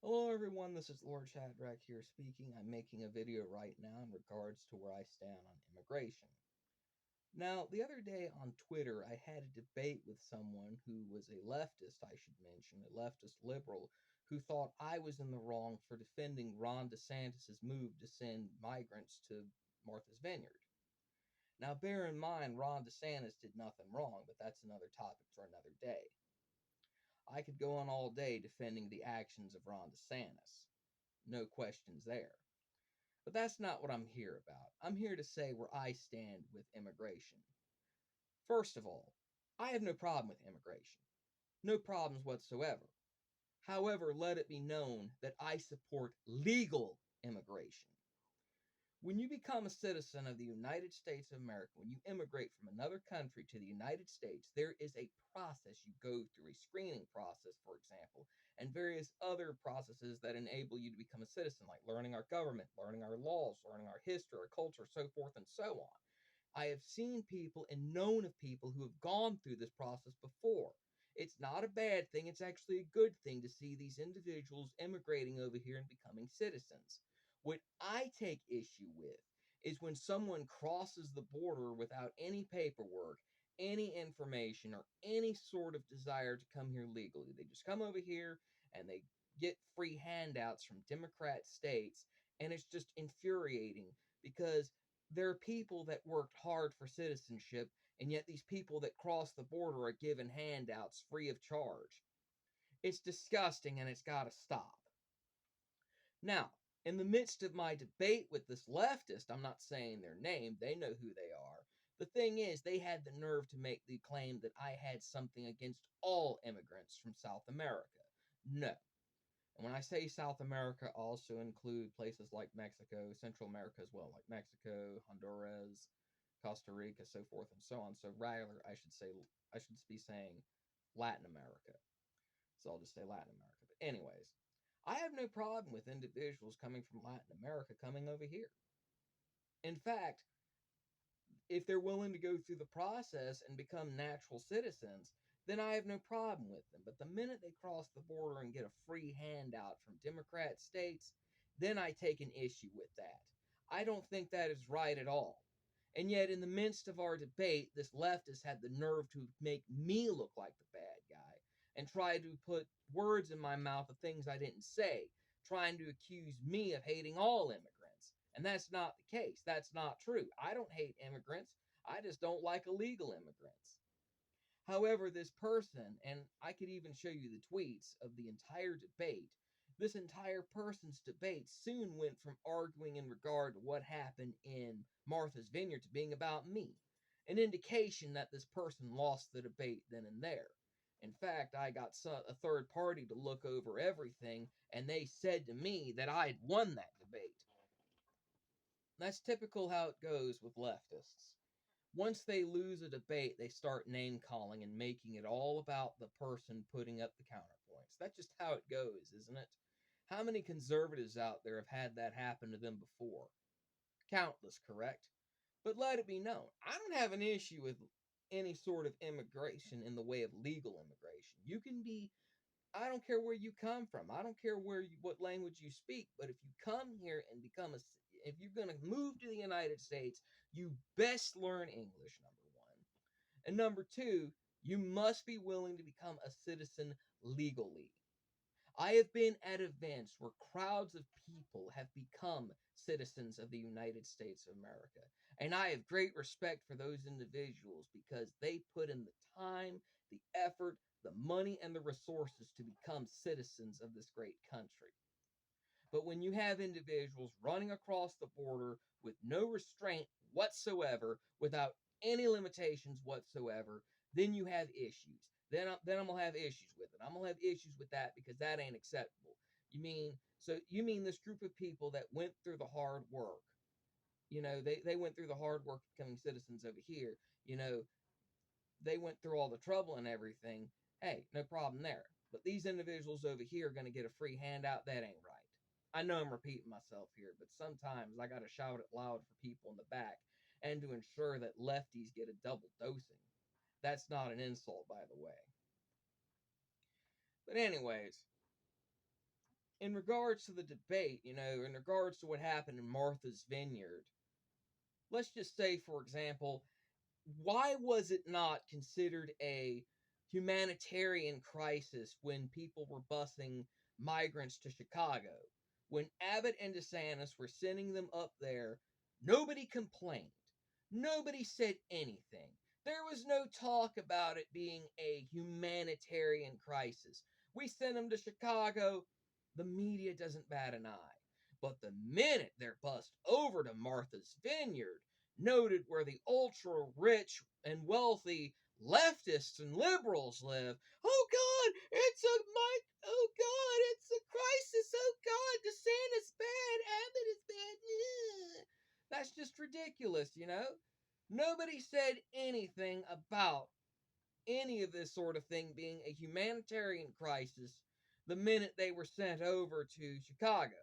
Hello everyone, this is Lord Shadrach here speaking. I'm making a video right now in regards to where I stand on immigration. Now, the other day on Twitter, I had a debate with someone who was a leftist, I should mention, a leftist liberal, who thought I was in the wrong for defending Ron DeSantis' move to send migrants to Martha's Vineyard. Now, bear in mind, Ron DeSantis did nothing wrong, but that's another topic for another day. I could go on all day defending the actions of Ron DeSantis. No questions there. But that's not what I'm here about. I'm here to say where I stand with immigration. First of all, I have no problem with immigration. No problems whatsoever. However, let it be known that I support legal immigration. When you become a citizen of the United States of America, when you immigrate from another country to the United States, there is a process you go through, a screening process, for example, and various other processes that enable you to become a citizen, like learning our government, learning our laws, learning our history, our culture, so forth and so on. I have seen people and known of people who have gone through this process before. It's not a bad thing, it's actually a good thing to see these individuals immigrating over here and becoming citizens. What I take issue with is when someone crosses the border without any paperwork, any information, or any sort of desire to come here legally. They just come over here and they get free handouts from Democrat states, and it's just infuriating because there are people that worked hard for citizenship, and yet these people that cross the border are given handouts free of charge. It's disgusting and it's got to stop. Now, in the midst of my debate with this leftist, I'm not saying their name, they know who they are. The thing is, they had the nerve to make the claim that I had something against all immigrants from South America. No. And when I say South America, I also include places like Mexico, Central America as well, like Mexico, Honduras, Costa Rica, so forth and so on. So rather, I should be saying Latin America. So I'll just say Latin America. But anyways, I have no problem with individuals coming from Latin America coming over here. In fact, if they're willing to go through the process and become natural citizens, then I have no problem with them. But the minute they cross the border and get a free handout from Democrat states, then I take an issue with that. I don't think that is right at all. And yet, in the midst of our debate, this leftist had the nerve to make me look like the bad guy and try to put words in my mouth of things I didn't say, trying to accuse me of hating all immigrants. And that's not the case. That's not true. I don't hate immigrants. I just don't like illegal immigrants. However, this person, and I could even show you the tweets of the entire debate, this entire person's debate soon went from arguing in regard to what happened in Martha's Vineyard to being about me. An indication that this person lost the debate then and there. In fact, I got a third party to look over everything, and they said to me that I had won that debate. That's typical how it goes with leftists. Once they lose a debate, they start name calling and making it all about the person putting up the counterpoints. That's just how it goes, isn't it? How many conservatives out there have had that happen to them before? Countless, correct? But let it be known, I don't have an issue with any sort of immigration in the way of legal immigration. You can be, I don't care where you come from. I don't care what language you speak. But if you come here and if you're going to move to the United States, you best learn English, number one. And number two, you must be willing to become a citizen legally. I have been at events where crowds of people have become citizens of the United States of America. And I have great respect for those individuals because they put in the time, the effort, the money, and the resources to become citizens of this great country. But when you have individuals running across the border with no restraint whatsoever, without any limitations whatsoever, then you have issues. Then I'm gonna have issues with it. I'm gonna have issues with that because that ain't acceptable. You mean this group of people that went through the hard work? They went through the hard work becoming citizens over here. They went through all the trouble and everything. Hey, no problem there. But these individuals over here are going to get a free handout. That ain't right. I know I'm repeating myself here, but sometimes I got to shout it loud for people in the back and to ensure that lefties get a double dosing. That's not an insult, by the way. But anyways, in regards to the debate, in regards to what happened in Martha's Vineyard, let's just say, for example, why was it not considered a humanitarian crisis when people were busing migrants to Chicago? When Abbott and DeSantis were sending them up there, nobody complained. Nobody said anything. There was no talk about it being a humanitarian crisis. We send them to Chicago, the media doesn't bat an eye. But the minute they're bussed over to Martha's Vineyard, noted where the ultra rich and wealthy leftists and liberals live. Oh God, oh God, it's a crisis. Oh God, DeSantis bad, Abbott is bad. Ugh. That's just ridiculous, Nobody said anything about any of this sort of thing being a humanitarian crisis the minute they were sent over to Chicago.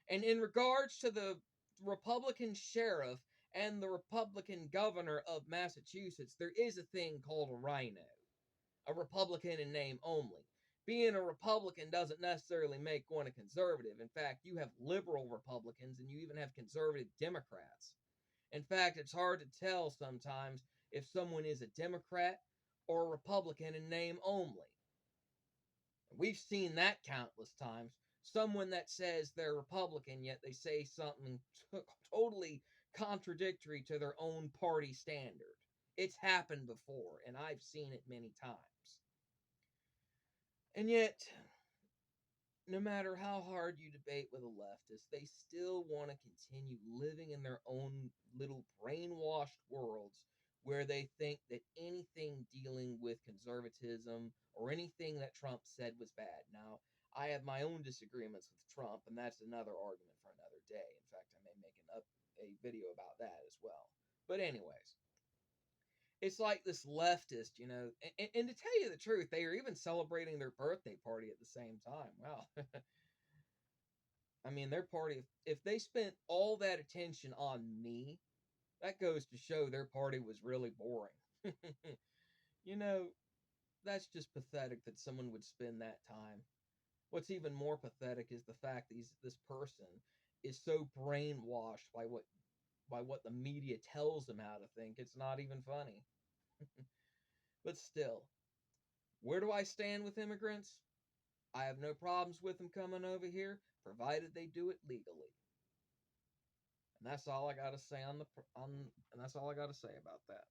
And in regards to the Republican sheriff and the Republican governor of Massachusetts, there is a thing called a rhino, a Republican in name only. Being a Republican doesn't necessarily make one a conservative. In fact, you have liberal Republicans and you even have conservative Democrats. In fact, it's hard to tell sometimes if someone is a Democrat or a Republican in name only. We've seen that countless times. Someone that says they're Republican, yet they say something totally contradictory to their own party standard. It's happened before, and I've seen it many times. And yet, no matter how hard you debate with a leftist, they still want to continue living in their own little brainwashed worlds where they think that anything dealing with conservatism or anything that Trump said was bad. Now, I have my own disagreements with Trump, and that's another argument for another day. In fact, I may make a video about that as well. But anyways, it's like this leftist, and to tell you the truth, they are even celebrating their birthday party at the same time. Wow. I mean, their party, if they spent all that attention on me, that goes to show their party was really boring. That's just pathetic that someone would spend that time. What's even more pathetic is the fact that this person is so brainwashed by what the media tells them how to think. It's not even funny. But still, where do I stand with immigrants? I have no problems with them coming over here, provided they do it legally. And that's all I got to say and that's all I got to say about that.